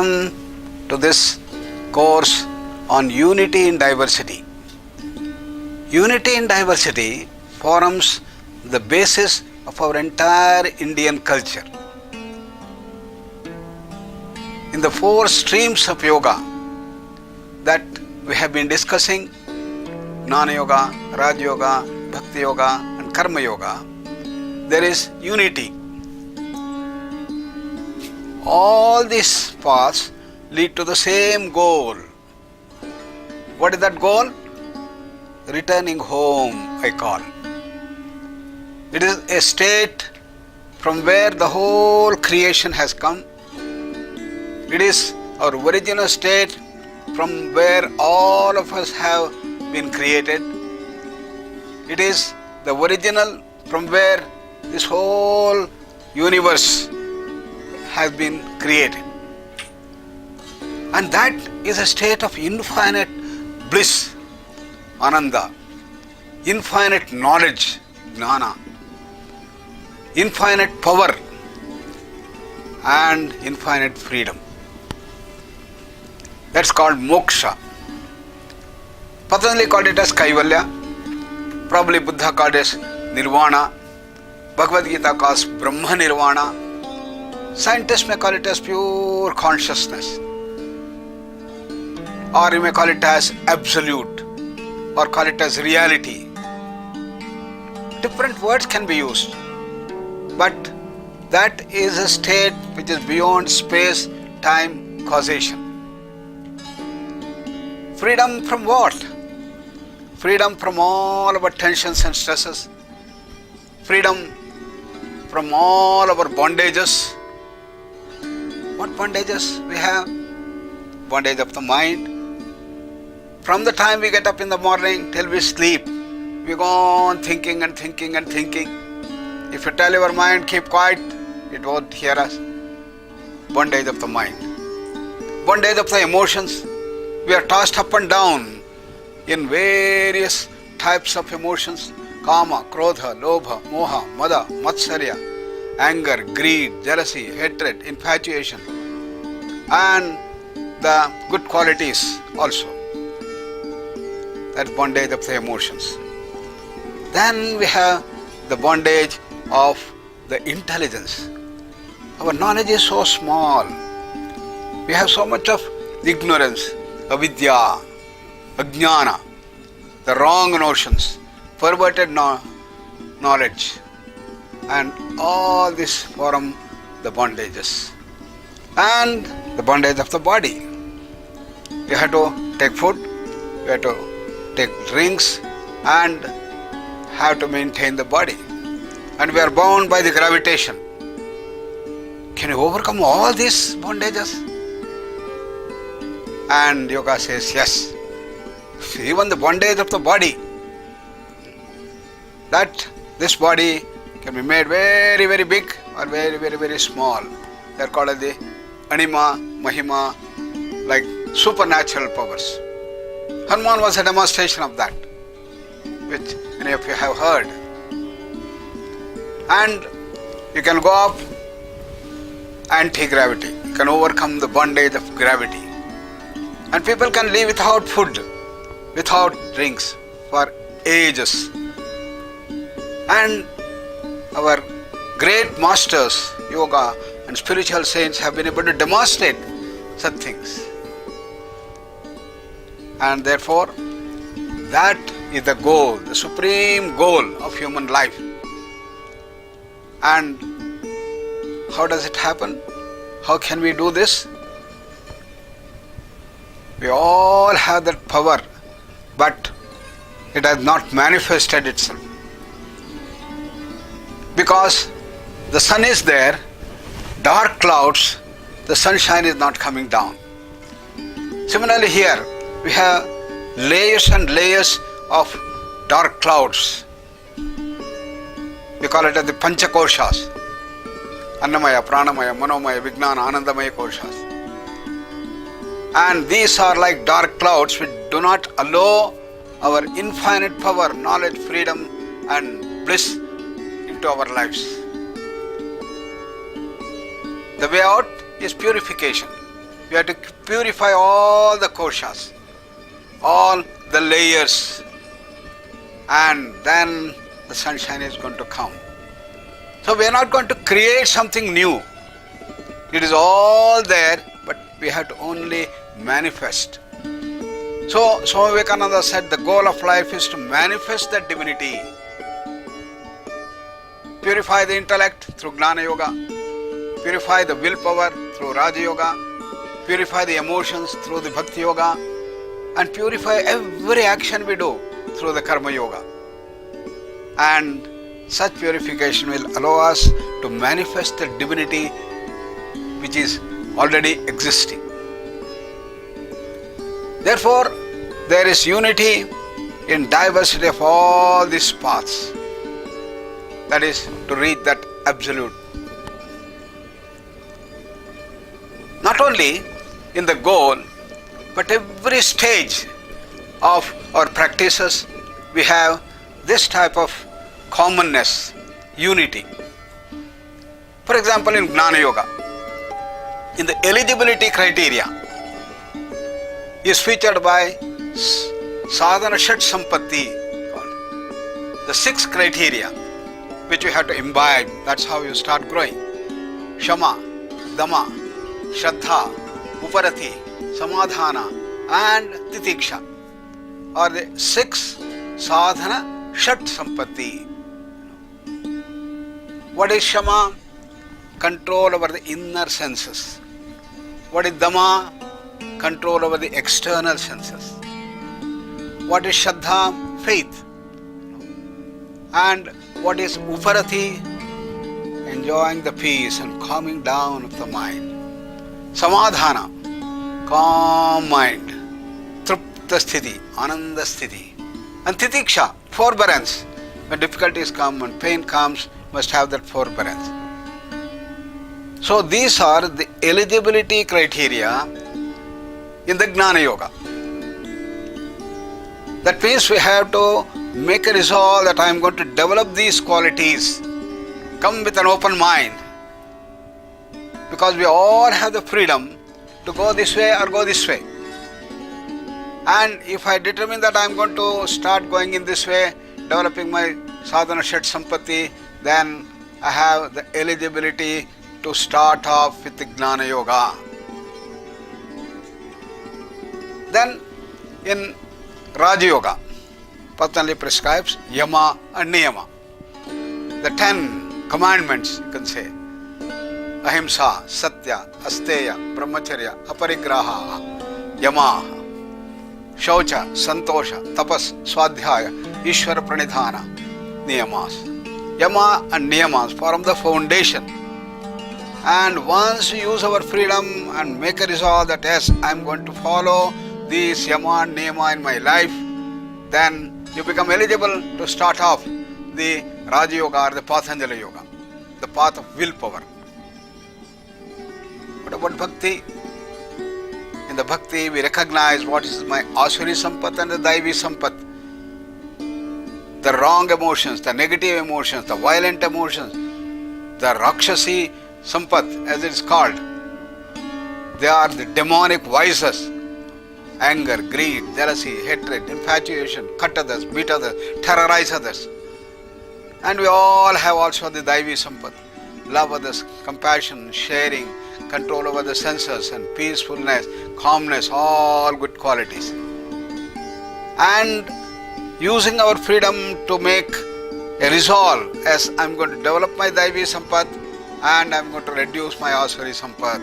Welcome to this course on Unity in Diversity. Unity in Diversity forms the basis of our entire Indian culture. In the four streams of yoga that we have been discussing, Jnana Yoga, Raj Yoga, Bhakti Yoga and Karma Yoga, there is unity. All these paths lead to the same goal. What is that goal? Returning home, I call. It is a state from where the whole creation has come. It is our original state from where all of us have been created. It is the original from where this whole universe has been created. And that is a state of infinite bliss, Ananda, infinite knowledge, Jnana, infinite power and infinite freedom. That's called Moksha. Patanjali called it as Kaivalya. Probably Buddha called it as Nirvana. Bhagavad Gita calls Brahma Nirvana. Scientists may call it as pure consciousness. Or you may call it as absolute. Or call it as reality. Different words can be used. But that is a state which is beyond space, time, causation. Freedom from what? Freedom from all our tensions and stresses. Freedom from all our bondages. What bondages we have? Bondage of the mind. From the time we get up in the morning till we sleep, we go on thinking and thinking and thinking. If you tell your mind, keep quiet, it won't hear us. Bondage of the mind. Bondage of the emotions. We are tossed up and down in various types of emotions. Kama, Krodha, Lobha, Moha, Mada, Matsarya, anger, greed, jealousy, hatred, infatuation, and the good qualities also. That bondage of the emotions. Then we have the bondage of the intelligence. Our knowledge is so small. We have so much of ignorance, avidya, ajnana, the wrong notions, perverted knowledge, and all this form the bondages. And the bondage of the body. You have to take food, you have to take drinks, and have to maintain the body. And we are bound by the gravitation. Can you overcome all these bondages? And yoga says yes. Even the bondage of the body, that this body can be made very, very big or very, very, very small. They are called as the Anima, Mahima, like supernatural powers. Hanuman was a demonstration of that, which many of you have heard. And you can go up anti-gravity. You can overcome the bondage of gravity. And people can live without food, without drinks for ages. And our great masters, yoga and spiritual saints have been able to demonstrate such things. And therefore, that is the goal, the supreme goal of human life. And how does it happen? How can we do this? We all have that power, but it has not manifested itself. Because the sun is there, dark clouds, the sunshine is not coming down. Similarly here, we have layers and layers of dark clouds. We call it as the Panchakoshas. Annamaya, Pranamaya, Manomaya, Vijnana, Anandamaya Koshas. And these are like dark clouds which do not allow our infinite power, knowledge, freedom and bliss into our lives. The way out is purification. We have to purify all the koshas, all the layers, and then the sunshine is going to come. So we are not going to create something new. It is all there, but we have to only manifest. So Swami Vivekananda said the goal of life is to manifest that divinity. Purify the intellect through Gnana Yoga. Purify the willpower through Raja Yoga. Purify the emotions through the Bhakti Yoga. And purify every action we do through the Karma Yoga. And such purification will allow us to manifest the divinity which is already existing. Therefore, there is unity in diversity of all these paths. That is to reach that absolute. Not only in the goal, but every stage of our practices, we have this type of commonness, unity. For example, in Gnana Yoga, in the eligibility criteria is featured by Sadhana Shat Sampatti, the 6 criteria which you have to imbibe. That's how you start growing. Shama, Dama, Shraddha, Uparati, Samadhana and Titiksha are the 6 Sadhana Shat Sampatti. What is Shama? Control over the inner senses. What is Dama? Control over the external senses. What is Shraddha? Faith. And what is Uparati? Enjoying the peace and calming down of the mind. Samadhana, calm mind. Trupta sthiti, ananda sthiti. And Titiksha, forbearance. When difficulties come and pain comes, must have that forbearance. So these are the eligibility criteria in the Gnana Yoga. That means we have to make a resolve that I am going to develop these qualities. Come with an open mind. Because we all have the freedom to go this way or go this way. And if I determine that I am going to start going in this way, developing my sadhana shat sampatti, then I have the eligibility to start off with the Gnana Yoga. Then in Raja Yoga, Patanjali prescribes Yama and Niyama. The 10 commandments, you can say. Ahimsa, Satya, Asteya, Brahmacharya, Aparigraha, Yama, Shaucha, Santosha, Tapas, Swadhyaya, Ishvara Pranidhana, Niyamas. Yama and Niyamas form the foundation. And once we use our freedom and make a resolve that yes, I am going to follow these Yama and Niyama in my life, then you become eligible to start off the Raja Yoga or the Patanjali Yoga, the path of willpower. What about Bhakti? In the Bhakti, we recognize what is my Asuri Sampat and the Daivi Sampat. The wrong emotions, the negative emotions, the violent emotions, the Rakshasi Sampat as it is called. They are the demonic vices. Anger, greed, jealousy, hatred, infatuation, cut others, beat others, terrorize others. And we all have also the Daivi Sampat. Love others, compassion, sharing, control over the senses and peacefulness, calmness, all good qualities. And using our freedom to make a resolve as I am going to develop my Daivi Sampat and I am going to reduce my Asuri Sampat.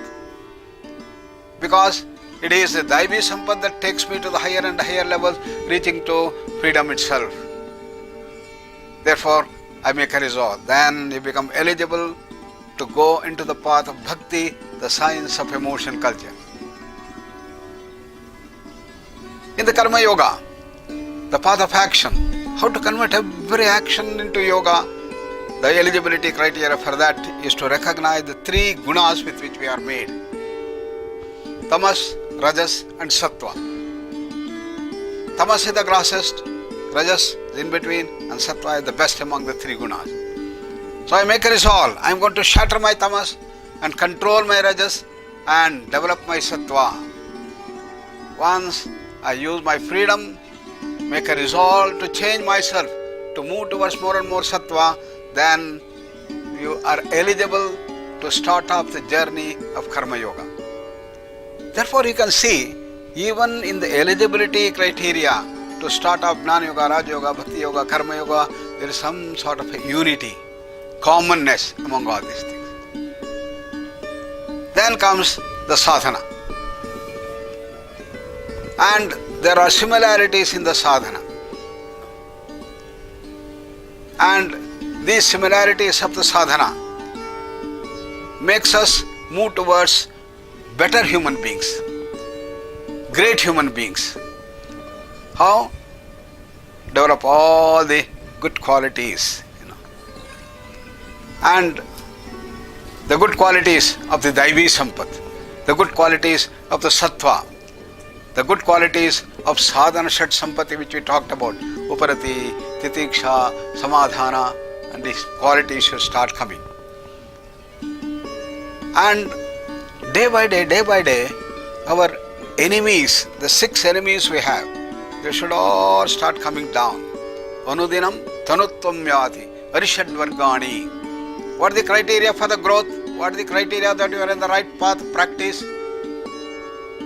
Because it is the Daivi Sampat that takes me to the higher and higher levels, reaching to freedom itself. Therefore, I make a resolve. Then you become eligible to go into the path of Bhakti, the science of emotion culture. In the Karma Yoga, the path of action, how to convert every action into yoga, the eligibility criteria for that is to recognize the 3 gunas with which we are made. Tamas, Rajas and Sattva. Tamas is the grossest, Rajas is in between and Sattva is the best among the 3 gunas. So I make a resolve, I am going to shatter my Tamas and control my Rajas and develop my sattva. Once I use my freedom, make a resolve to change myself, to move towards more and more sattva, then you are eligible to start off the journey of karma yoga. Therefore, you can see, even in the eligibility criteria to start off Jnana Yoga, Raja Yoga, Bhakti Yoga, Karma Yoga, there is some sort of a unity, commonness among all these things. Then comes the sadhana. And there are similarities in the sadhana. And these similarities of the sadhana makes us move towards better human beings, great human beings. How? Develop all the good qualities, and the good qualities of the Daivi Sampat, the good qualities of the Sattva, the good qualities of Sadhana Shat Sampati, which we talked about, Uparati, Titiksha, Samadhana, and these qualities should start coming. And day by day, our enemies, the 6 enemies we have, they should all start coming down. Anudinam tanutvam yati arishadvargani. What are the criteria for the growth? What are the criteria that you are in the right path of practice?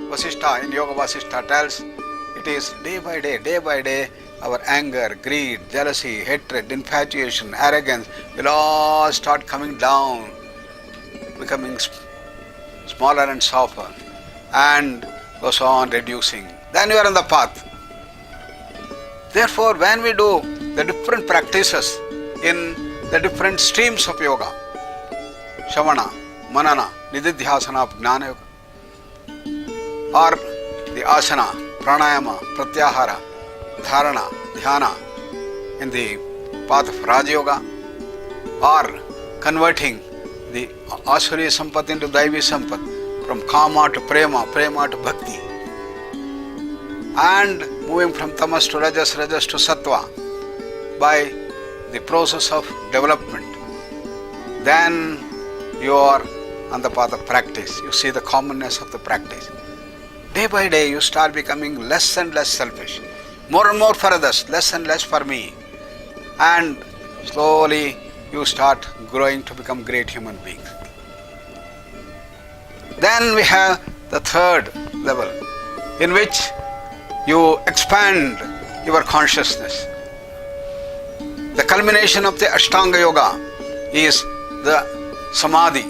Vasishtha, in Yoga Vasishtha tells, it is day by day, our anger, greed, jealousy, hatred, infatuation, arrogance will all start coming down, becoming smaller and softer, and goes on reducing. Then you are on the path. Therefore, when we do the different practices in the different streams of yoga, Shavana, Manana, Nididhyasana of Jnana Yoga, or the asana, pranayama, pratyahara, dharana, dhyana in the path of Raja Yoga, or converting the Asuri Sampat into Daivi Sampat, from Kama to Prema, Prema to Bhakti, and moving from Tamas to Rajas, Rajas to Sattva by the process of development. Then you are on the path of practice. You see the commonness of the practice. Day by day you start becoming less and less selfish, more and more for others, less and less for me, and slowly you start growing to become great human beings. Then we have the third level, in which you expand your consciousness. The culmination of the Ashtanga Yoga is the Samadhi.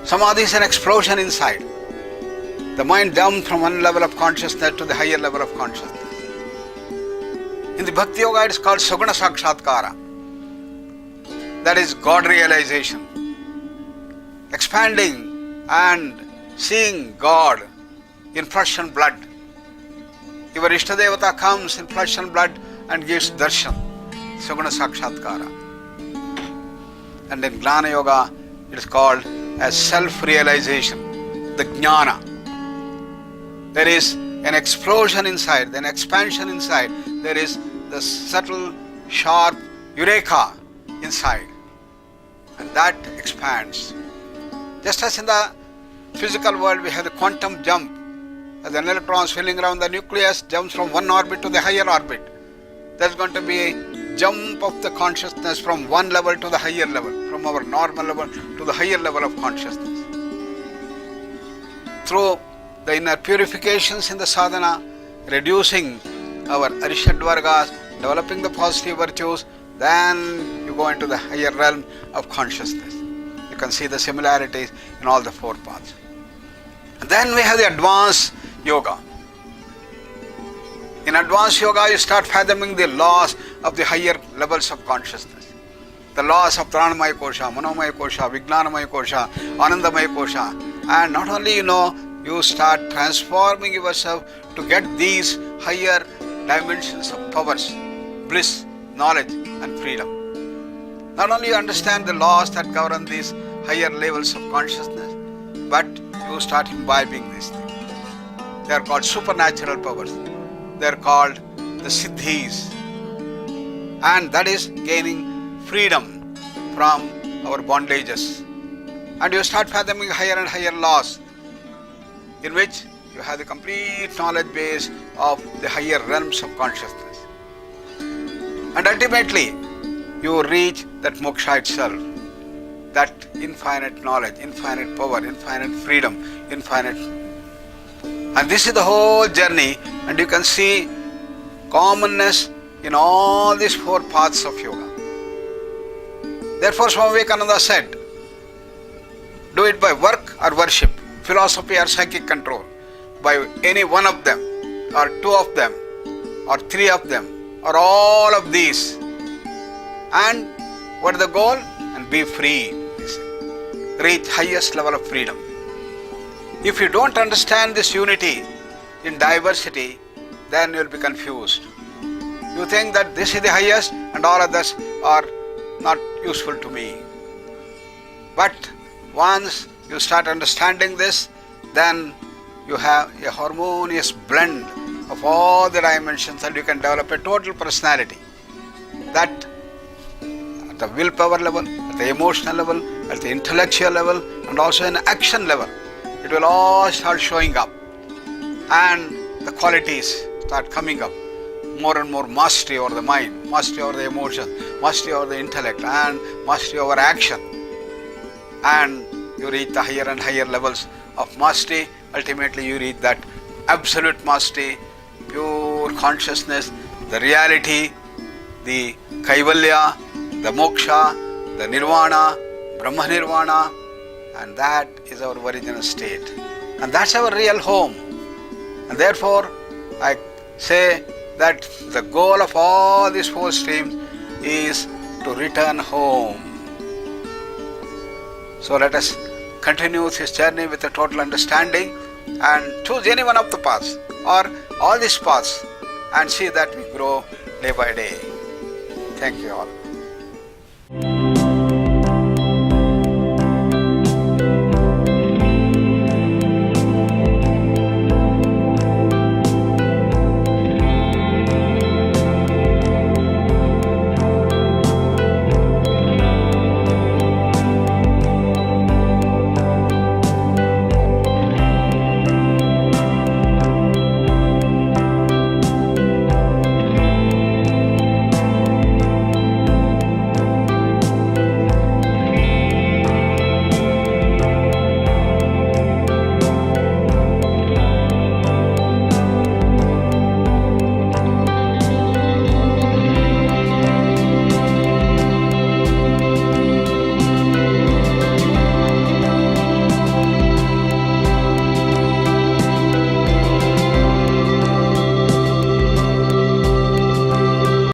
Samadhi is an explosion inside. The mind jumps from one level of consciousness to the higher level of consciousness. In the Bhakti Yoga it is called Saguna Sakshatkara. That is God realization. Expanding and seeing God in flesh and blood. Your Ishtadevata comes in flesh and blood and gives darshan, Saguna Sakshatkara. And in Jnana Yoga, it is called as self-realization, the Jnana. There is an explosion inside, an expansion inside. There is the subtle, sharp eureka inside. And that expands. Just as in the physical world, we have the quantum jump. As an electron swirling around the nucleus jumps from one orbit to the higher orbit. There's going to be a jump of the consciousness from one level to the higher level, from our normal level to the higher level of consciousness. Through the inner purifications in the sadhana, reducing our arishadvargas, developing the positive virtues, then you go into the higher realm of consciousness. You can see the similarities in all the 4 paths. And then we have the advanced yoga. In advanced yoga, you start fathoming the laws of the higher levels of consciousness. The laws of Pranamaya Kosha, Manomaya Kosha, Vijnanamaya Kosha, Anandamaya Kosha. And not only you start transforming yourself to get these higher dimensions of powers, bliss, knowledge and freedom. Not only you understand the laws that govern these higher levels of consciousness, but you start imbibing these things. They are called supernatural powers. They are called the siddhis. And that is gaining freedom from our bondages. and you start fathoming higher and higher laws in which you have the complete knowledge base of the higher realms of consciousness. And ultimately, you reach that moksha itself, that infinite knowledge, infinite power, infinite freedom, infinite. And this is the whole journey, and you can see commonness in all these four paths of yoga. Therefore, Swami Vivekananda said, do it by work or worship, philosophy or psychic control, by any one of them, or two of them, or three of them, or all of these. And what is the goal? And be free. Reach highest level of freedom. If you don't understand this unity in diversity, then you will be confused. You think that this is the highest and all others are not useful to me. But once you start understanding this, then you have a harmonious blend of all the dimensions, and you can develop a total personality that at the willpower level, at the emotional level, at the intellectual level, and also in action level, it will all start showing up, and the qualities start coming up. More and more mastery over the mind, mastery over the emotions, mastery over the intellect, and mastery over action. And you reach the higher and higher levels of mastery. Ultimately, you reach that absolute mastery, pure consciousness, the reality, the kaivalya, the moksha, the nirvana, Brahma nirvana, and that is our original state. And that's our real home. And therefore, I say that the goal of all these four streams is to return home. So let us continue this journey with a total understanding and choose any one of the paths or all these paths and see that we grow day by day. Thank you all.